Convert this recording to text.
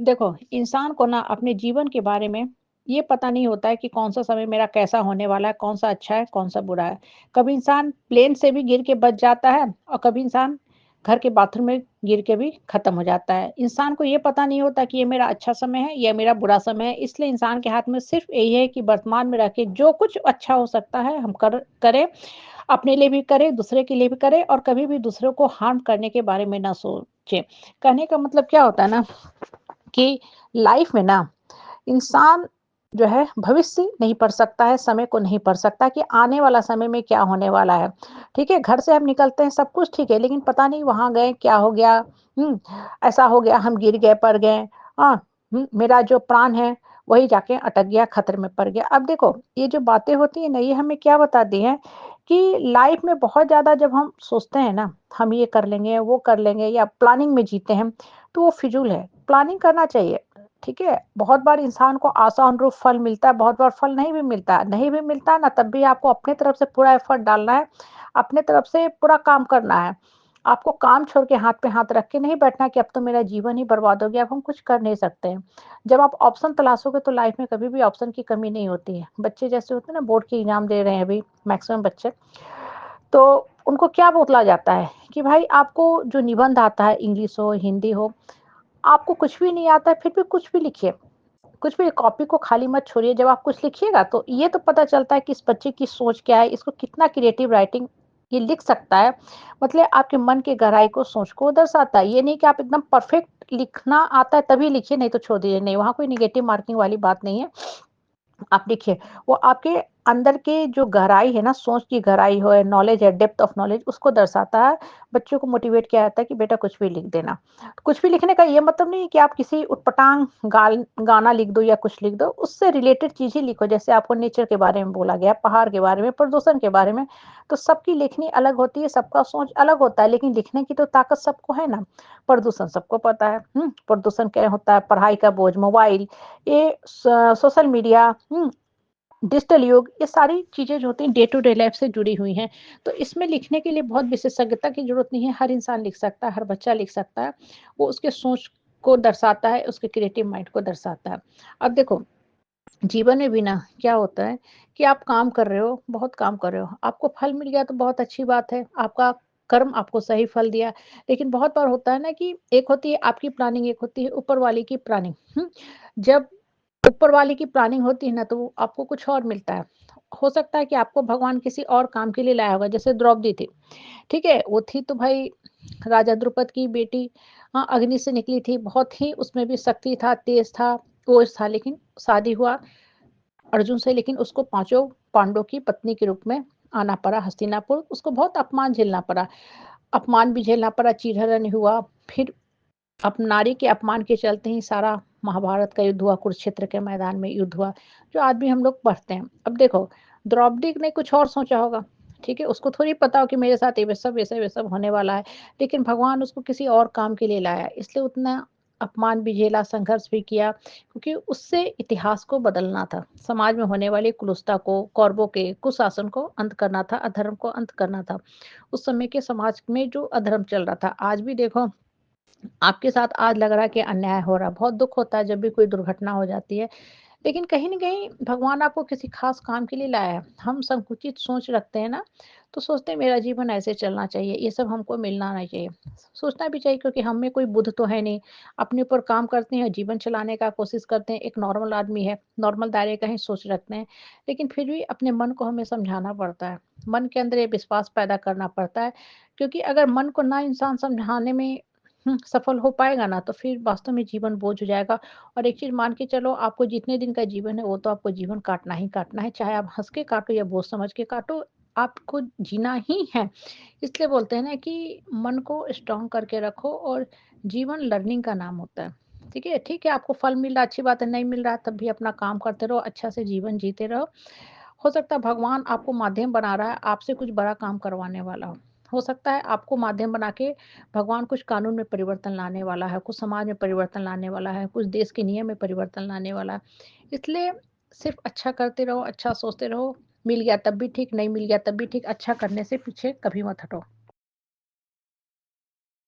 देखो, इंसान को ना अपने जीवन के बारे में ये पता नहीं होता है कि कौन-सा समय मेरा कैसा होने वाला है, कौन-सा अच्छा है, कौन-सा बुरा है। कभी इंसान प्लेन से भी गिर के बच जाता है और कभी इंसान घर के बाथरूम में गिर के भी खत्म हो जाता है। इंसान को ये पता नहीं होता कि ये मेरा अच्छा समय है या मेरा बुरा समय है, इसलिए इंसान के हाथ में सिर्फ़ यही है कि वर्तमान में रह के जो कुछ अच्छा हो सकता है हम करें, अपने लिए भी करें, दूसरे के लिए भी करें और कभी भी दूसरों को हार्म करने के बारे में ना सोचें। कहने का मतलब क्या होता है ना कि लाइफ में ना इंसान जो है भविष्य नहीं पढ़ सकता है, समय को नहीं पढ़ सकता कि आने वाला समय में क्या होने वाला है। ठीक है? घर से हम निकलते हैं सब कुछ ठीक है, लेकिन पता नहीं वहाँ गए क्या हो गया? हुँ, ऐसा हो गया हम गिर गए, पड़ गए। हाँ, मेरा जो प्राण है वही जाके अटक गया, खतरे में पड़ गया। अब देखो ये जो बातें होती हैं ना ये हमें क्या बताती हैं कि लाइफ में बहुत ज़्यादा जब हम सोचते हैं ना, हम ये कर लेंगे, वो कर लेंगे या प्लानिंग में जीते हैं, तो वो फ़िज़ूल है। प्लानिंग करना चाहिए, ठीक है? बहुत बार इंसान को आशानुरूप फल मिलता है, बहुत बार फल नहीं भी मिलता है। नहीं भी मिलता है ना, तब भी आपको अपने तरफ से पूरा एफ़र्ट डालना है, अपने तरफ से पूरा काम करना है। आपको काम छोड़ के हाथ पे हाथ रख के नहीं बैठना कि अब तो मेरा जीवन ही बर्बाद हो गया, अब हम कुछ कर नहीं सकते हैं। जब आप ऑप्शन तलाशोगे तो लाइफ़ में कभी भी ऑप्शन की कमी नहीं होती है। बच्चे जैसे होते हैं ना बोर्ड के एग्ज़ाम दे रहे हैं अभी मैक्सिमम बच्चे, तो उनको क्या बोला जाता है कि भाई आपको जो निबंध आता है, इंग्लिश हो, हिंदी हो, आपको कुछ भी नहीं आता है, फिर भी कुछ भी लिखिए। कुछ भी कॉपी को खाली मत छोड़िए, जब आप कुछ लिखिएगा तो ये तो पता चलता है कि इस बच्चे की सोच क्या है, इसको कितना क्रिएटिव राइटिंग ये लिख सकता है। मतलब आपके मन की गहराई को, सोच को दर्शाता है। ये नहीं कि आप एकदम परफेक्ट लिखना आता है तभी लिखिए, नहीं तो छोड़ दीजिए। नहीं, वहाँ कोई नेगेटिव मार्किंग वाली बात नहीं है। आप देखिए, वो आपके अंदर की जो गहराई है ना, सोच की गहराई हो, नॉलेज है, डेप्थ ऑफ नॉलेज उसको दर्शाता है। बच्चों को मोटिवेट किया जाता है कि बेटा कुछ भी लिख देना। कुछ भी लिखने का ये मतलब नहीं है कि आप किसी उटपटांग गाना लिख दो या कुछ लिख दो, उससे रिलेटेड चीज़ें लिखो। जैसे आपको नेचर के बारे में बोला गया, पहाड़ के बारे में, प्रदूषण के बारे में, तो सबकी लेखनी अलग होती है, सबका सोच अलग होता है, लेकिन लिखने की तो ताकत सबको है ना। प्रदूषण सबको पता है, प्रदूषण क्या होता है, पढ़ाई का बोझ, मोबाइल, ये सोशल मीडिया, डिजिटल युग, ये सारी चीज़ें जो होती हैं डे टू डे लाइफ से जुड़ी हुई हैं। तो इसमें लिखने के लिए बहुत विशेषज्ञता की ज़रूरत नहीं है, हर इंसान लिख सकता है, हर बच्चा लिख सकता है। वो उसके सोच को दर्शाता है, उसके क्रिएटिव माइंड को दर्शाता है। अब देखो, जीवन में भी ना क्या होता है कि आप काम कर रहे हो, बहुत काम कर रहे हो, आपको फल मिल गया तो बहुत अच्छी बात है, आपका कर्म आपको सही फल दिया। लेकिन बहुत बार होता है ना कि एक होती है आपकी प्लानिंग, एक होती है ऊपर वाले की प्लानिंग। जब ऊपर वाले की प्लानिंग होती है ना, तो वो आपको कुछ और मिलता है। हो सकता है कि आपको भगवान किसी और काम के लिए लाया होगा, जैसे द्रौपदी थी, ठीक है? वो थी तो भाई राजा द्रुपद की बेटी, हाँ, अग्नि से निकली थी, बहुत ही उसमें भी शक्ति था, तेज था, कोष था, लेकिन शादी हुआ अर्जुन से, लेकिन उसको पाँचों पांडवों की पत्नी के रूप में आना पड़ा हस्तिनापुर, उसको बहुत अपमान झेलना पड़ा। अपमान भी झेलना पड़ा, चीरहरण हुआ, फिर नारी के अपमान के चलते ही सारा महाभारत का युद्ध हुआ, कुरुक्षेत्र के मैदान में युद्ध हुआ, जो आज भी हम लोग पढ़ते हैं। अब देखो, द्रौपदी ने कुछ और सोचा होगा, ठीक है? उसको थोड़ी पता हो कि मेरे साथ ये सब होने वाला है, लेकिन भगवान उसको किसी और काम के लिए लाया, इसलिए उतना अपमान भी झेला, संघर्ष भी किया, क्योंकि उससे इतिहास को बदलना था। समाज में होने वाली कुरूसता को, कौरवों के कुशासन को अंत करना था, अधर्म को अंत करना था। उस समय के समाज में जो अधर्म चल रहा था, आज भी देखो आपके साथ आज लग रहा है कि अन्याय हो रहा है, बहुत दुःख होता है जब भी कोई दुर्घटना हो जाती है। लेकिन कहीं न कहीं भगवान आपको किसी ख़ास काम के लिए लाया है। हम संकुचित सोच रखते हैं ना, तो सोचते हैं मेरा जीवन ऐसे चलना चाहिए, ये सब हमको मिलना नहीं चाहिए। सोचना भी चाहिए क्योंकि हम में कोई बुद्ध तो है नहीं, अपने ऊपर काम करते हैं, जीवन चलाने का कोशिश करते हैं, एक नॉर्मल आदमी है, नॉर्मल दायरे का ही सोच रखते हैं। लेकिन फिर भी अपने मन को हमें समझाना पड़ता है, मन के अंदर ये विश्वास पैदा करना पड़ता है, क्योंकि अगर मन को ना इंसान समझाने में सफल हो पाएगा ना, तो फिर वास्तव में जीवन बोझ हो जाएगा। और एक चीज़ मान के चलो, आपको जितने दिन का जीवन है, वो तो आपको जीवन काटना ही काटना है, चाहे आप हँस के काटो या बोझ समझ के काटो, आपको जीना ही है। इसलिए बोलते हैं ना कि मन को स्ट्रॉन्ग करके रखो और जीवन लर्निंग का नाम होता है। ठीक है, आपको फल मिल रहा है, अच्छी बात है, नहीं मिल रहा है, तब भी अपना काम करते रहो, अच्छा से जीवन जीते रहो। हो सकता है भगवान आपको माध्यम बना रहा है, आपसे कुछ बड़ा काम करवाने वाला हो। हो सकता है आपको माध्यम बना के भगवान कुछ कानून में परिवर्तन लाने वाला है, कुछ समाज में परिवर्तन लाने वाला है, कुछ देश के नियम में परिवर्तन लाने वाला है। इसलिए सिर्फ़ अच्छा करते रहो, अच्छा सोचते रहो, मिल गया तब भी ठीक, नहीं मिल गया तब भी ठीक, अच्छा करने से पीछे कभी मत हटो।